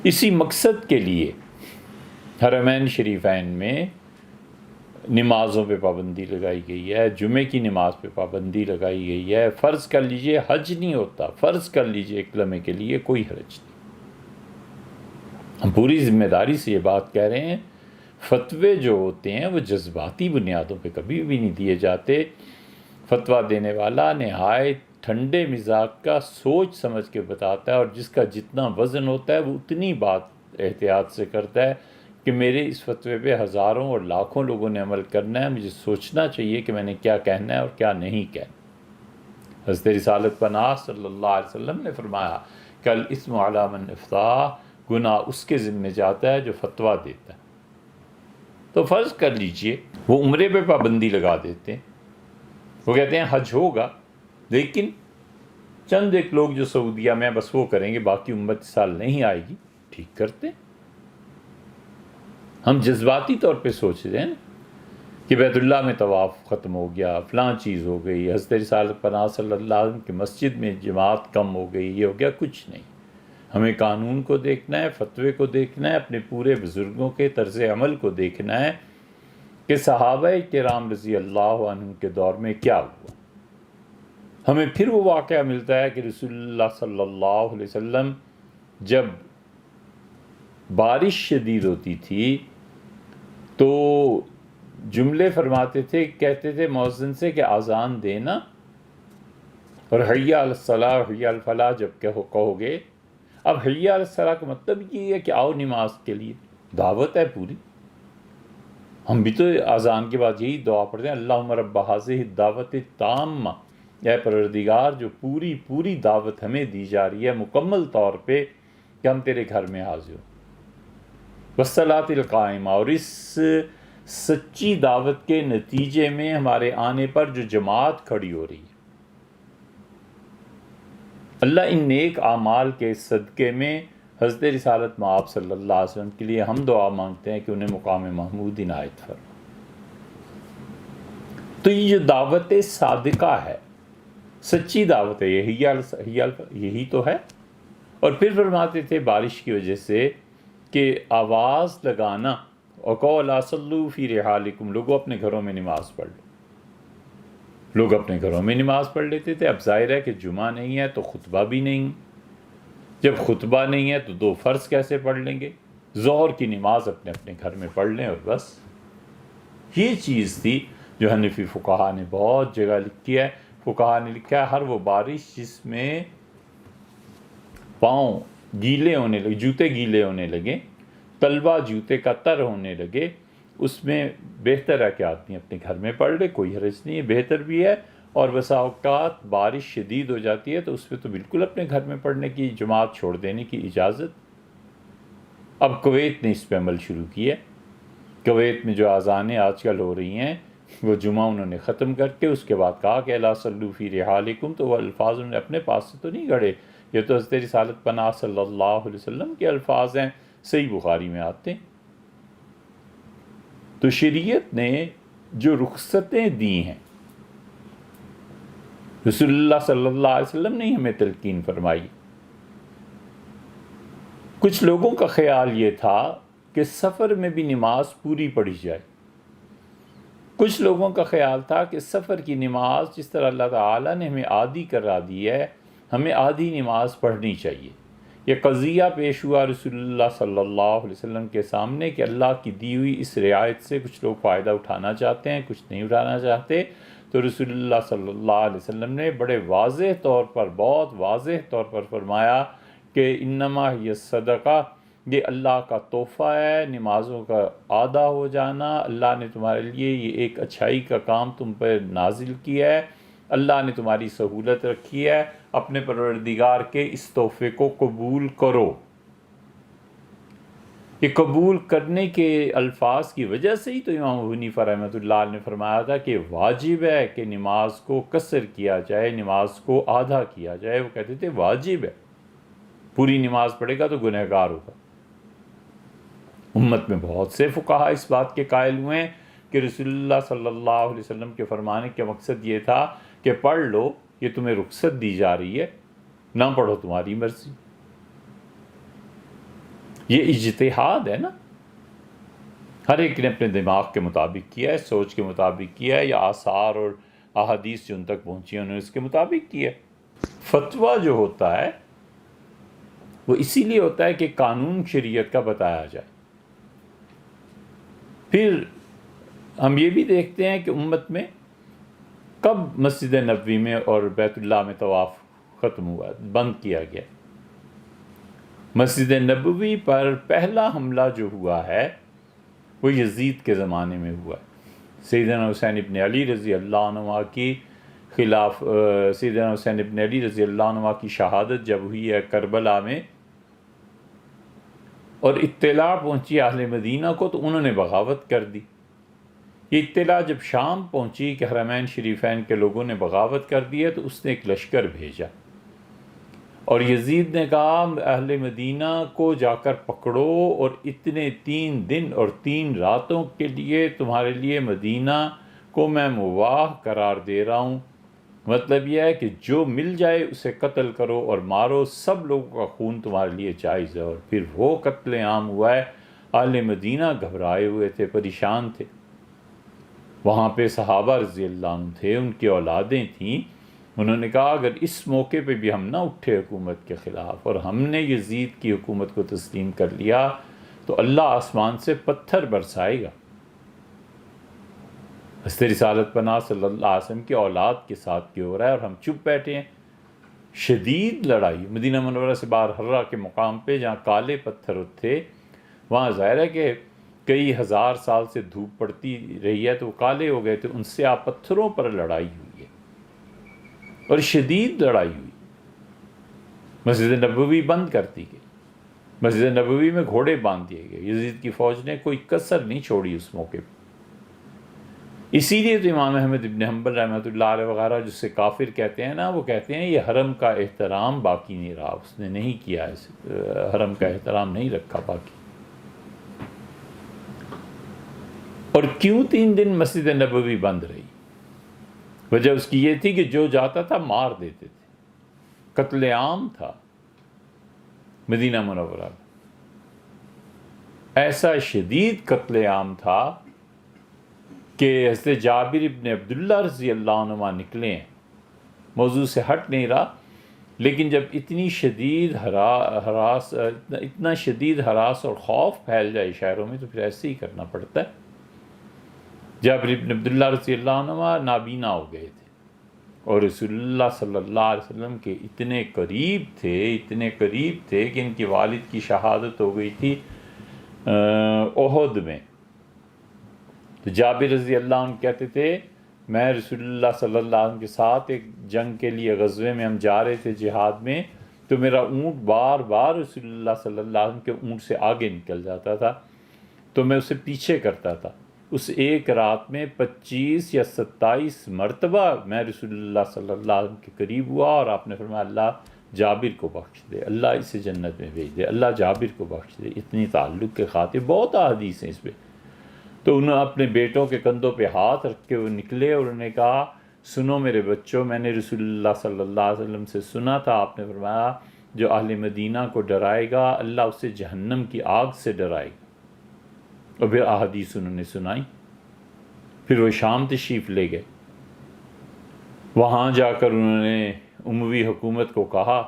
اسی مقصد کے لیے حرمین شریفین میں نمازوں پہ پابندی لگائی گئی ہے، جمعے کی نماز پہ پابندی لگائی گئی ہے۔ فرض کر لیجئے حج نہیں ہوتا، فرض کر لیجئے ایک لمحے کے لیے کوئی حرج نہیں۔ ہم پوری ذمہ داری سے یہ بات کہہ رہے ہیں، فتوے جو ہوتے ہیں وہ جذباتی بنیادوں پہ کبھی بھی نہیں دیے جاتے۔ فتویٰ دینے والا نہایت ٹھنڈے مزاج کا سوچ سمجھ کے بتاتا ہے، اور جس کا جتنا وزن ہوتا ہے وہ اتنی بات احتیاط سے کرتا ہے کہ میرے اس فتوے پہ ہزاروں اور لاکھوں لوگوں نے عمل کرنا ہے، مجھے سوچنا چاہیے کہ میں نے کیا کہنا ہے اور کیا نہیں کہنا۔ حضرت رسالت پناہ صلی اللہ علیہ وسلم نے فرمایا کہ الاسم علی من افتاء، گناہ اس کے ذمہ جاتا ہے جو فتویٰ دیتا ہے۔ تو فرض کر لیجئے وہ عمرے پہ پابندی لگا دیتے ہیں، وہ کہتے ہیں حج ہوگا لیکن چند ایک لوگ جو سعودیہ میں بس وہ کریں گے، باقی امت اس سال نہیں آئے گی، ٹھیک کرتے ہیں۔ ہم جذباتی طور پہ سوچ رہے ہیں کہ بیت اللہ میں طواف ختم ہو گیا، فلاں چیز ہو گئی، حضرت رسالت پناہ صلی اللہ علیہ وسلم کی مسجد میں جماعت کم ہو گئی، یہ ہو گیا، کچھ نہیں۔ ہمیں قانون کو دیکھنا ہے، فتوے کو دیکھنا ہے، اپنے پورے بزرگوں کے طرز عمل کو دیکھنا ہے کہ صحابہ کرام رضی اللہ عنہ کے دور میں کیا ہوا۔ ہمیں پھر وہ واقعہ ملتا ہے کہ رسول اللہ صلی اللہ علیہ وسلم جب بارش شدید ہوتی تھی تو جملے فرماتے تھے، کہتے تھے مؤذن سے کہ اذان دینا، اور حی علی الصلاۃ حی علی الفلاح جب کہو گے۔ اب حی علی الصلاۃ کا مطلب یہ ہے کہ آؤ نماز کے لیے، دعوت ہے پوری۔ ہم بھی تو اذان کے بعد یہی دعا پڑھتے ہیں، اللہم رب ہذہ الدعوۃ التامہ، اے پروردگار جو پوری دعوت ہمیں دی جا رہی ہے مکمل طور پہ کہ ہم تیرے گھر میں حاضر ہوں، والصلاۃ القائمہ، اور اس سچی دعوت کے نتیجے میں ہمارے آنے پر جو جماعت کھڑی ہو رہی ہے، اللہ ان نیک اعمال کے صدقے میں حضرت رسالت مآب صلی اللہ علیہ وسلم کے لیے ہم دعا مانگتے ہیں کہ انہیں مقام محمود عنایت فرما۔ تو یہ جو دعوت صادقہ ہے، سچی دعوت ہے، یہی تو ہے۔ اور پھر فرماتے تھے بارش کی وجہ سے کہ آواز لگانا، اور قول صلوا فی رحالکم، لوگوں اپنے گھروں میں نماز پڑھ لو۔ لوگ اپنے گھروں میں نماز پڑھ لیتے تھے۔ اب ظاہر ہے کہ جمعہ نہیں ہے تو خطبہ بھی نہیں، جب خطبہ نہیں ہے تو دو فرض کیسے پڑھ لیں گے؟ ظہر کی نماز اپنے اپنے گھر میں پڑھ لیں اور بس۔ یہ چیز تھی جو حنفی فقہا نے بہت جگہ لکھی ہے۔ فقہا نے لکھا ہے ہر وہ بارش جس میں پاؤں گیلے ہونے لگے، جوتے گیلے ہونے لگے، طلبہ جوتے کا تر ہونے لگے، اس میں بہتر ہے کہ آدمی اپنے گھر میں پڑھ لے، کوئی حرج نہیں ہے، بہتر بھی ہے۔ اور بسا اوقات بارش شدید ہو جاتی ہے تو اس پہ تو بالکل اپنے گھر میں پڑھنے کی، جماعت چھوڑ دینے کی اجازت۔ اب کویت نے اس پہ عمل شروع کیا ہے۔ کویت میں جو اذانیں آج کل ہو رہی ہیں وہ جمعہ انہوں نے ختم کر کے اس کے بعد کہا کہ الا صلوا فی رحالکم، تو وہ الفاظ انہوں نے اپنے پاس سے تو نہیں گھڑے، یہ تو حضرت رسالت پناہ صلی اللہ علیہ وسلم کے الفاظ ہیں، صحیح بخاری میں آتے ہیں۔ تو شریعت نے جو رخصتیں دی ہیں، رسول اللہ صلی اللہ علیہ وسلم نے ہمیں تلقین فرمائی۔ کچھ لوگوں کا خیال یہ تھا کہ سفر میں بھی نماز پوری پڑھی جائے، کچھ لوگوں کا خیال تھا کہ سفر کی نماز جس طرح اللہ تعالیٰ نے ہمیں آدھی کرا دی ہے، ہمیں آدھی نماز پڑھنی چاہیے۔ یہ قضیہ پیش ہوا رسول اللہ صلی اللہ علیہ وسلم کے سامنے کہ اللہ کی دی ہوئی اس رعایت سے کچھ لوگ فائدہ اٹھانا چاہتے ہیں، کچھ نہیں اٹھانا چاہتے۔ تو رسول اللہ صلی اللہ علیہ وسلم نے بڑے واضح طور پر، بہت واضح طور پر فرمایا کہ انما یہ صدقہ، یہ اللہ کا تحفہ ہے، نمازوں کا آدھا ہو جانا، اللہ نے تمہارے لیے یہ ایک اچھائی کا کام تم پر نازل کیا ہے، اللہ نے تمہاری سہولت رکھی ہے، اپنے پروردگار کے اس تحفے کو قبول کرو۔ یہ قبول کرنے کے الفاظ کی وجہ سے ہی تو امام ابو حنیفہ رحمۃ اللہ علیہ نے فرمایا تھا کہ واجب ہے کہ نماز کو قصر کیا جائے، نماز کو آدھا کیا جائے۔ وہ کہتے تھے واجب ہے، پوری نماز پڑھے گا تو گنہگار ہوگا۔ امت میں بہت سے فقہا اس بات کے قائل ہوئے ہیں کہ رسول اللہ صلی اللہ علیہ وسلم کے فرمانے کا مقصد یہ تھا کہ پڑھ لو، یہ تمہیں رخصت دی جا رہی ہے، نہ پڑھو تمہاری مرضی۔ یہ اجتہاد ہے نا، ہر ایک نے اپنے دماغ کے مطابق کیا ہے، سوچ کے مطابق کیا ہے، یا آثار اور احادیث جو ان تک پہنچی ہیں انہوں نے اس کے مطابق کیا ہے۔ فتویٰ جو ہوتا ہے وہ اسی لیے ہوتا ہے کہ قانون شریعت کا بتایا جائے۔ پھر ہم یہ بھی دیکھتے ہیں کہ امت میں کب مسجد نبوی میں اور بیت اللہ میں طواف ختم ہوا، بند کیا گیا۔ مسجد نبوی پر پہلا حملہ جو ہوا ہے وہ یزید کے زمانے میں ہوا ہے۔ سیدنا حسین ابن علی رضی اللہ عنہ کی خلاف سیدنا حسین ابن علی رضی اللہ عنہ کی شہادت جب ہوئی ہے کربلا میں، اور اطلاع پہنچی اہل مدینہ کو، تو انہوں نے بغاوت کر دی۔ یہ اطلاع جب شام پہنچی کہ حرمین شریفین کے لوگوں نے بغاوت کر دی ہے، تو اس نے ایک لشکر بھیجا، اور یزید نے کہا اہل مدینہ کو جا کر پکڑو، اور اتنے 3 دن اور 3 راتوں کے لیے تمہارے لیے مدینہ کو میں مواہ قرار دے رہا ہوں۔ مطلب یہ ہے کہ جو مل جائے اسے قتل کرو اور مارو، سب لوگوں کا خون تمہارے لیے جائز ہے۔ اور پھر وہ قتل عام ہوا ہے۔ اہل مدینہ گھبرائے ہوئے تھے، پریشان تھے۔ وہاں پہ صحابہ رضی اللہ عنہ تھے، ان کی اولادیں تھیں۔ انہوں نے کہا اگر اس موقع پہ بھی ہم نہ اٹھے حکومت کے خلاف اور ہم نے یزید کی حکومت کو تسلیم کر لیا، تو اللہ آسمان سے پتھر برسائے گا۔ حضرت رسالت پناہ صلی اللہ علیہ وسلم کی اولاد کے ساتھ کیا ہو رہا ہے اور ہم چپ بیٹھے ہیں۔ شدید لڑائی مدینہ منورہ سے باہر حرہ کے مقام پہ، جہاں کالے پتھر تھے، وہاں ظاہر ہے کہ کئی ہزار سال سے دھوپ پڑتی رہی ہے تو وہ کالے ہو گئے تھے، ان سے آپ پتھروں پر لڑائی ہوئی ہے اور شدید لڑائی ہوئی۔ مسجد نبوی بند کر دی گئی، مسجد نبوی میں گھوڑے باندھ دیے گئے، یزید کی فوج نے کوئی کسر نہیں چھوڑی اس موقع پہ۔ اسی لیے تو امام احمد ابن حنبل رحمۃ اللہ علیہ وغیرہ جس سے کافر کہتے ہیں نا، وہ کہتے ہیں یہ حرم کا احترام باقی نہیں رہا، اس نے نہیں کیا، حرم کا احترام نہیں رکھا باقی۔ اور کیوں 3 دن مسجد نبوی بند رہی؟ وجہ اس کی یہ تھی کہ جو جاتا تھا مار دیتے تھے، قتل عام تھا مدینہ منورہ میں۔ ایسا شدید قتل عام تھا کہ حضرت جابر ابن عبداللہ رضی اللہ عنہ نکلے ہیں، موضوع سے ہٹ نہیں رہا، لیکن جب اتنی شدید اتنا شدید ہراس اور خوف پھیل جائے شہروں میں تو پھر ایسے ہی کرنا پڑتا ہے۔ جابر ابن عبداللہ رضی اللہ عنہ نابینا ہو گئے تھے اور رسول اللہ صلی اللہ علیہ وسلم کے اتنے قریب تھے کہ ان کی والد کی شہادت ہو گئی تھی احد میں۔ تو جابر رضی اللہ عنہ کہتے تھے میں رسول اللہ صلی اللہ علیہ وسلم کے ساتھ ایک جنگ کے لیے غزوے میں ہم جا رہے تھے جہاد میں، تو میرا اونٹ بار بار رسول اللہ صلی اللہ علیہ وسلم کے اونٹ سے آگے نکل جاتا تھا، تو میں اسے پیچھے کرتا تھا۔ اس ایک رات میں 25 یا 27 مرتبہ میں رسول اللہ صلی اللہ علیہ وسلم کے قریب ہوا، اور آپ نے فرمایا اللہ جابر کو بخش دے، اللہ اسے جنت میں بھیج دے، اللہ جابر کو بخش دے۔ اتنی تعلق کے خاطر بہت احادیث ہیں اس پہ۔ تو انہوں نے اپنے بیٹوں کے کندھوں پہ ہاتھ رکھ کے وہ نکلے اور انہوں نے کہا سنو میرے بچوں، میں نے رسول اللہ صلی اللہ علیہ وسلم سے سنا تھا، آپ نے فرمایا جو اہل مدینہ کو ڈرائے گا اللہ اسے جہنم کی آگ سے ڈرائے گا۔ اور پھر احادیث انہوں نے سنائی۔ پھر وہ شام تشریف لے گئے، وہاں جا کر انہوں نے اموی حکومت کو کہا،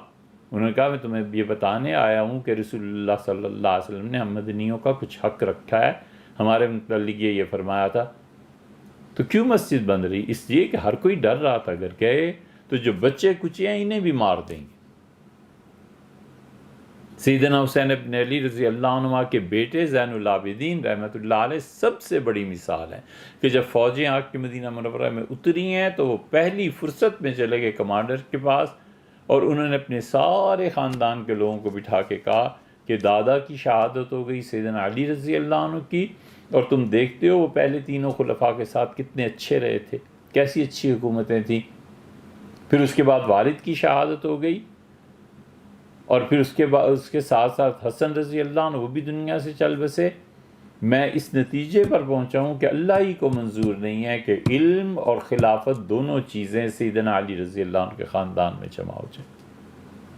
انہوں نے کہا میں تمہیں یہ بتانے آیا ہوں کہ رسول اللہ صلی اللہ علیہ وسلم نے ہم مدنیوں کا کچھ حق رکھا ہے، ہمارے متعلق یہ فرمایا تھا۔ تو کیوں مسجد بند رہی؟ اس لیے کہ ہر کوئی ڈر رہا تھا اگر گئے تو جو بچے کچے ہیں انہیں بھی مار دیں گے۔ سیدنا حسین ابن علی رضی اللہ عنہ کے بیٹے زین العابدین رحمۃ اللہ علیہ سب سے بڑی مثال ہے کہ جب فوجیں آ کے مدینہ منورہ میں اتری ہیں تو وہ پہلی فرصت میں چلے گئے کمانڈر کے پاس، اور انہوں نے اپنے سارے خاندان کے لوگوں کو بٹھا کے کہا کہ دادا کی شہادت ہو گئی سیدنا علی رضی اللہ عنہ کی، اور تم دیکھتے ہو وہ پہلے تینوں خلفاء کے ساتھ کتنے اچھے رہے تھے، کیسی اچھی حکومتیں تھیں۔ پھر اس کے بعد والد کی شہادت ہو گئی، اور پھر اس کے ساتھ ساتھ حسن رضی اللہ عنہ وہ بھی دنیا سے چل بسے۔ میں اس نتیجے پر پہنچا ہوں کہ اللہ ہی کو منظور نہیں ہے کہ علم اور خلافت دونوں چیزیں سیدنا علی رضی اللہ عنہ کے خاندان میں جمع ہو جائیں۔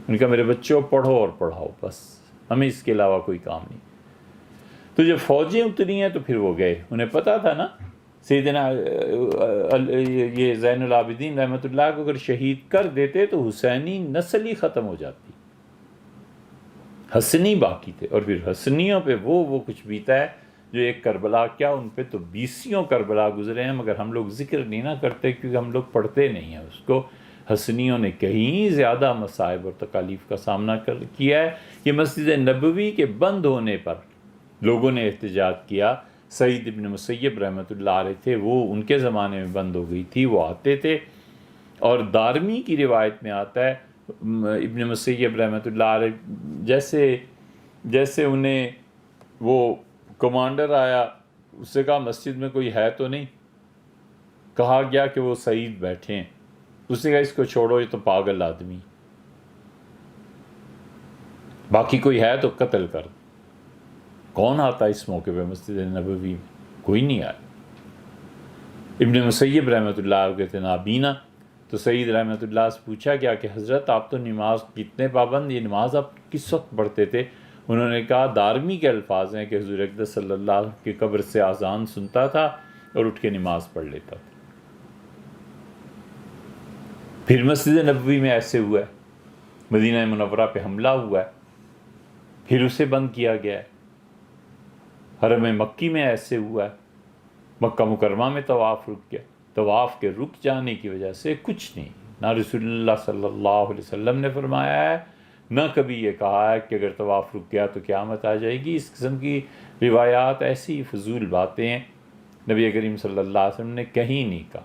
ان کا میرے بچوں پڑھو اور پڑھاؤ، بس ہمیں اس کے علاوہ کوئی کام نہیں. تو جب فوجیں اتری ہیں تو پھر وہ گئے. انہیں پتہ تھا نا سیدنا یہ زین العابدین رحمۃ اللہ کو اگر شہید کر دیتے تو حسینی نسل ہی ختم ہو جاتی. حسنی باقی تھے، اور پھر حسنیوں پہ وہ کچھ بیتا ہے جو ایک کربلا کیا ان پہ تو 20 کربلا گزرے ہیں، مگر ہم لوگ ذکر نہیں نہ کرتے کیونکہ ہم لوگ پڑھتے نہیں ہیں اس کو. حسنیوں نے کہیں زیادہ مصائب اور تکالیف کا سامنا کیا ہے. یہ مسجد نبوی کے بند ہونے پر لوگوں نے احتجاج کیا. سعید ابن مسیب رحمۃ اللہ علیہ تھے، وہ ان کے زمانے میں بند ہو گئی تھی، وہ آتے تھے. اور دارمی کی روایت میں آتا ہے ابن مسیب رحمۃ اللہ علیہ جیسے انہیں وہ کمانڈر آیا، اس سے کہا مسجد میں کوئی ہے تو نہیں؟ کہا گیا کہ وہ سعید بیٹھے ہیں. اس نے کہا اس کو چھوڑو، یہ تو پاگل آدمی، باقی کوئی ہے تو قتل کر. کون آتا اس موقع پہ مسجد نبوی میں؟ کوئی نہیں آیا. ابن مسیب رحمۃ اللہ کے تھے نابینا. تو سعید رحمۃ اللہ سے پوچھا گیا کہ حضرت آپ تو نماز کتنے پابند، یہ نماز آپ کس وقت پڑھتے تھے؟ انہوں نے کہا دارمی کے الفاظ ہیں کہ حضور اقدس صلی اللہ علیہ وسلم کی قبر سے اذان سنتا تھا اور اٹھ کے نماز پڑھ لیتا تھا. پھر مسجد نبوی میں ایسے ہوا ہے، مدینہ منورہ پہ حملہ ہوا ہے، پھر اسے بند کیا گیا ہے. حرم مکی میں ایسے ہوا ہے، مکہ مکرمہ میں طواف رک گیا. طواف کے رک جانے کی وجہ سے کچھ نہیں، نہ رسول اللہ صلی اللہ علیہ وسلم نے فرمایا ہے، نہ کبھی یہ کہا ہے کہ اگر طواف رک گیا تو قیامت آ جائے گی. اس قسم کی روایات ایسی فضول باتیں ہیں، نبی کریم صلی اللہ علیہ وسلم نے کہیں نہیں کہا.